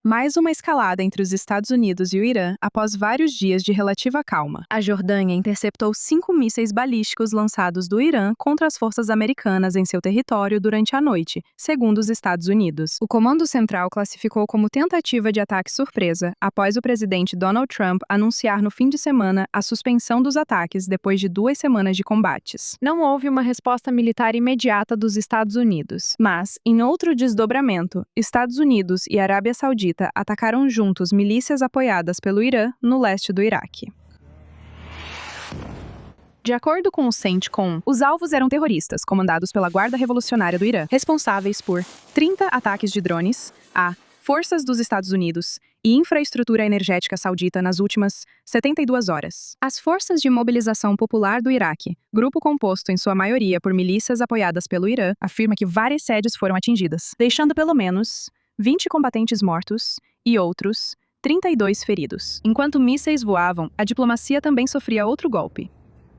Mais uma escalada entre os Estados Unidos e o Irã após vários dias de relativa calma. A Jordânia interceptou 5 mísseis balísticos lançados do Irã contra as forças americanas em seu território durante a noite, segundo os Estados Unidos. O Comando Central classificou como tentativa de ataque surpresa, após o presidente Donald Trump anunciar no fim de semana a suspensão dos ataques depois de 2 semanas de combates. Não houve uma resposta militar imediata dos Estados Unidos, mas, em outro desdobramento, Estados Unidos e Arábia Saudita atacaram juntos milícias apoiadas pelo Irã no leste do Iraque. De acordo com o CENTCOM, os alvos eram terroristas comandados pela Guarda Revolucionária do Irã, responsáveis por 30 ataques de drones a forças dos Estados Unidos e infraestrutura energética saudita nas últimas 72 horas. As Forças de Mobilização Popular do Iraque, grupo composto em sua maioria por milícias apoiadas pelo Irã, afirma que várias sedes foram atingidas, deixando pelo menos 20 combatentes mortos e outros 32 feridos. Enquanto mísseis voavam, a diplomacia também sofria outro golpe.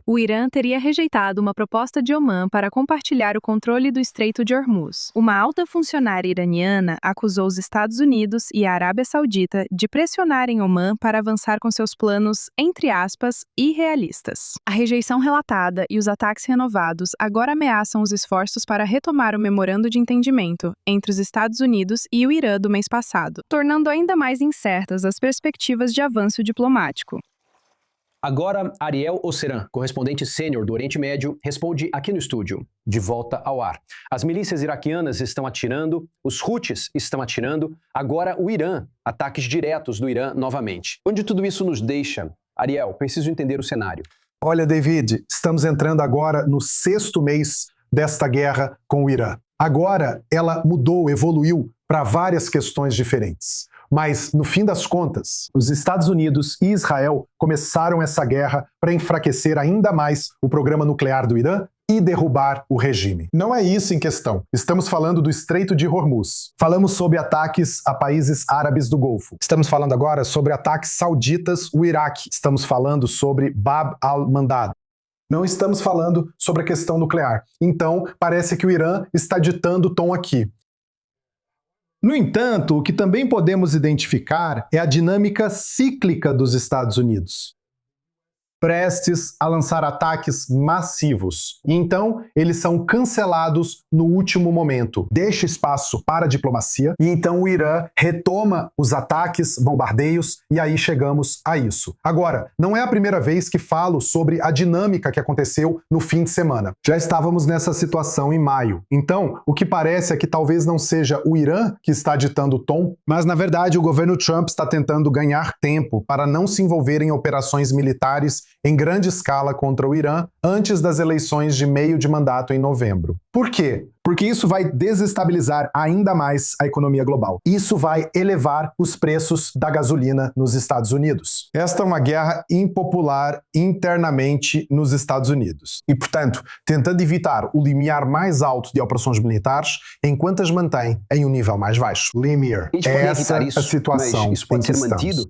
O Irã teria rejeitado uma proposta de Omã para compartilhar o controle do Estreito de Hormuz. Uma alta funcionária iraniana acusou os Estados Unidos e a Arábia Saudita de pressionarem Omã para avançar com seus planos, entre aspas, irrealistas. A rejeição relatada e os ataques renovados agora ameaçam os esforços para retomar o memorando de entendimento entre os Estados Unidos e o Irã do mês passado, tornando ainda mais incertas as perspectivas de avanço diplomático. Agora, Ariel Osseran, correspondente sênior do Oriente Médio, responde aqui no estúdio. De volta ao ar. As milícias iraquianas estão atirando, os Houthis estão atirando, agora o Irã, ataques diretos do Irã novamente. Onde tudo isso nos deixa? Ariel, preciso entender o cenário. Olha, David, estamos entrando agora no 6º mês desta guerra com o Irã. Agora ela mudou, evoluiu para várias questões diferentes. Mas, no fim das contas, os Estados Unidos e Israel começaram essa guerra para enfraquecer ainda mais o programa nuclear do Irã e derrubar o regime. Não é isso em questão. Estamos falando do Estreito de Hormuz. Falamos sobre ataques a países árabes do Golfo. Estamos falando agora sobre ataques sauditas ao Iraque. Estamos falando sobre Bab al-Mandab. Não estamos falando sobre a questão nuclear. Então, parece que o Irã está ditando o tom aqui. No entanto, o que também podemos identificar é a dinâmica cíclica dos Estados Unidos, prestes a lançar ataques massivos. E então, eles são cancelados no último momento. Deixa espaço para a diplomacia e então o Irã retoma os ataques, bombardeios, e aí chegamos a isso. Agora, não é a primeira vez que falo sobre a dinâmica que aconteceu no fim de semana. Já estávamos nessa situação em maio. Então, o que parece é que talvez não seja o Irã que está ditando o tom, mas na verdade o governo Trump está tentando ganhar tempo para não se envolver em operações militares em grande escala contra o Irã antes das eleições de meio de mandato em novembro. Por quê? Porque isso vai desestabilizar ainda mais a economia global. Isso vai elevar os preços da gasolina nos Estados Unidos. Esta é uma guerra impopular internamente nos Estados Unidos. E, portanto, tentando evitar o limiar mais alto de operações militares, enquanto as mantém em um nível mais baixo. Limiar. Essa é a situação. Mas isso pode ser mantido?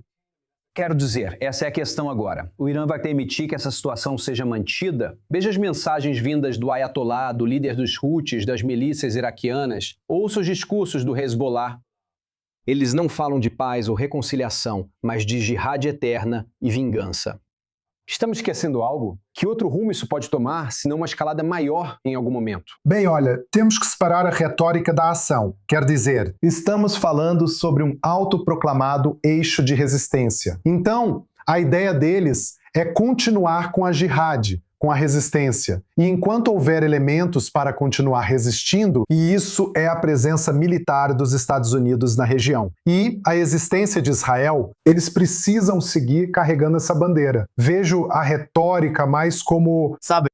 Quero dizer, essa é a questão agora. O Irã vai permitir que essa situação seja mantida? Veja as mensagens vindas do Ayatollah, do líder dos Houthis, das milícias iraquianas. Ouça os discursos do Hezbollah. Eles não falam de paz ou reconciliação, mas de jihad eterna e vingança. Estamos esquecendo algo? Que outro rumo isso pode tomar, se não uma escalada maior em algum momento? Bem, olha, temos que separar a retórica da ação. Quer dizer, estamos falando sobre um autoproclamado eixo de resistência. Então, a ideia deles é continuar com a jihad, com a resistência. E enquanto houver elementos para continuar resistindo, e isso é a presença militar dos Estados Unidos na região, e a existência de Israel, eles precisam seguir carregando essa bandeira. Vejo a retórica mais como, sabe,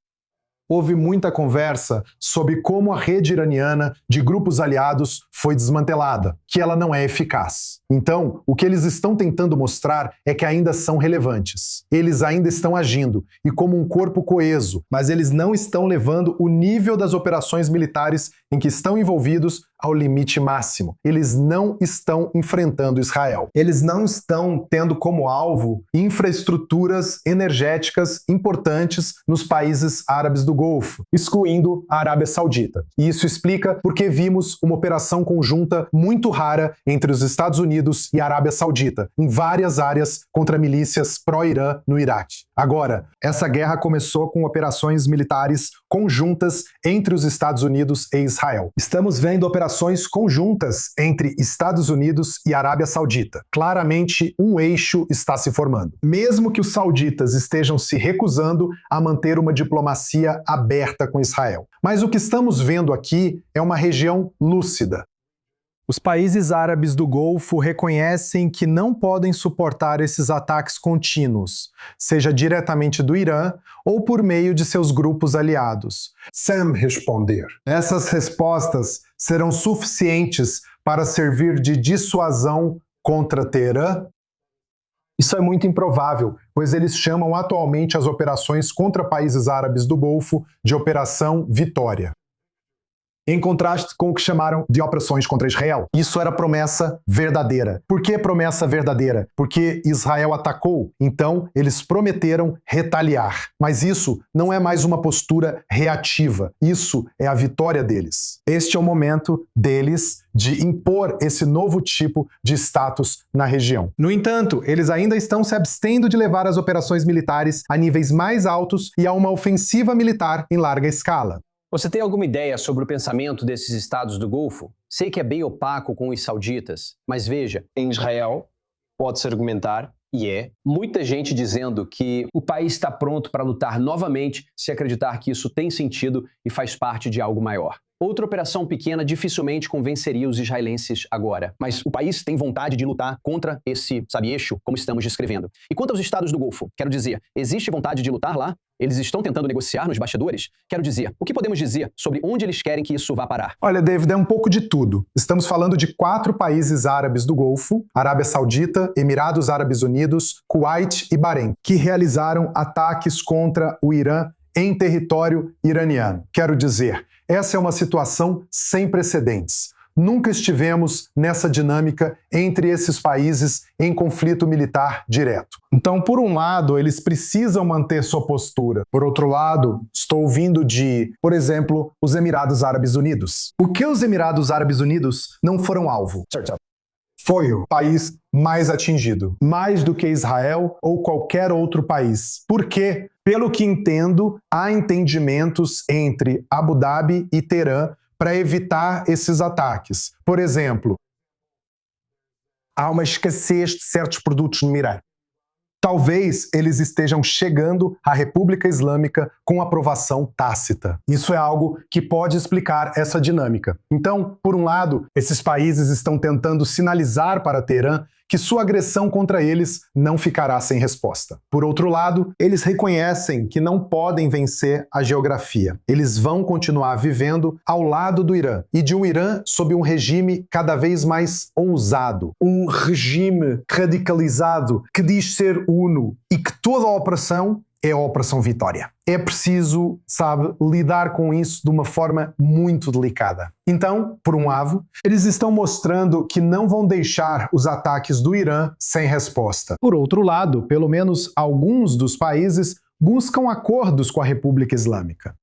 houve muita conversa sobre como a rede iraniana de grupos aliados foi desmantelada, que ela não é eficaz. Então, o que eles estão tentando mostrar é que ainda são relevantes. Eles ainda estão agindo, e como um corpo coeso, mas eles não estão levando o nível das operações militares em que estão envolvidos ao limite máximo. Eles não estão enfrentando Israel. Eles não estão tendo como alvo infraestruturas energéticas importantes nos países árabes do Golfo, excluindo a Arábia Saudita. E isso explica porque vimos uma operação conjunta muito rara entre os Estados Unidos Unidos e Arábia Saudita, em várias áreas contra milícias pró-Irã no Iraque. Agora, essa guerra começou com operações militares conjuntas entre os Estados Unidos e Israel. Estamos vendo operações conjuntas entre Estados Unidos e Arábia Saudita. Claramente, um eixo está se formando. Mesmo que os sauditas estejam se recusando a manter uma diplomacia aberta com Israel. Mas o que estamos vendo aqui é uma região lúcida. Os países árabes do Golfo reconhecem que não podem suportar esses ataques contínuos, seja diretamente do Irã ou por meio de seus grupos aliados. Sem responder. Essas respostas serão suficientes para servir de dissuasão contra Teherã? Isso é muito improvável, pois eles chamam atualmente as operações contra países árabes do Golfo de Operação Vitória, em contraste com o que chamaram de operações contra Israel. Isso era promessa verdadeira. Por que promessa verdadeira? Porque Israel atacou, então eles prometeram retaliar. Mas isso não é mais uma postura reativa, isso é a vitória deles. Este é o momento deles de impor esse novo tipo de status na região. No entanto, eles ainda estão se abstendo de levar as operações militares a níveis mais altos e a uma ofensiva militar em larga escala. Você tem alguma ideia sobre o pensamento desses estados do Golfo? Sei que é bem opaco com os sauditas, mas veja, em Israel pode-se argumentar, e muita gente dizendo que o país está pronto para lutar novamente se acreditar que isso tem sentido e faz parte de algo maior. Outra operação pequena dificilmente convenceria os israelenses agora, mas o país tem vontade de lutar contra esse, eixo, como estamos descrevendo. E quanto aos estados do Golfo, quero dizer, existe vontade de lutar lá? Eles estão tentando negociar nos bastidores? Quero dizer, o que podemos dizer sobre onde eles querem que isso vá parar? Olha, David, é um pouco de tudo. Estamos falando de 4 países árabes do Golfo, Arábia Saudita, Emirados Árabes Unidos, Kuwait e Bahrein, que realizaram ataques contra o Irã em território iraniano. Quero dizer, essa é uma situação sem precedentes. Nunca estivemos nessa dinâmica entre esses países em conflito militar direto. Então, por um lado, eles precisam manter sua postura. Por outro lado, estou ouvindo de, por exemplo, os Emirados Árabes Unidos. Por que os Emirados Árabes Unidos não foram alvo? Foi o país mais atingido, mais do que Israel ou qualquer outro país. Por quê? Pelo que entendo, há entendimentos entre Abu Dhabi e Teherã para evitar esses ataques. Por exemplo, há uma escassez de certos produtos no Irã. Talvez eles estejam chegando à República Islâmica com aprovação tácita. Isso é algo que pode explicar essa dinâmica. Então, por um lado, esses países estão tentando sinalizar para Teherã que sua agressão contra eles não ficará sem resposta. Por outro lado, eles reconhecem que não podem vencer a geografia. Eles vão continuar vivendo ao lado do Irã, e de um Irã sob um regime cada vez mais ousado. Um regime radicalizado que diz ser uno e que toda a operação é a Operação Vitória. É preciso, lidar com isso de uma forma muito delicada. Então, por um lado, eles estão mostrando que não vão deixar os ataques do Irã sem resposta. Por outro lado, pelo menos alguns dos países buscam acordos com a República Islâmica.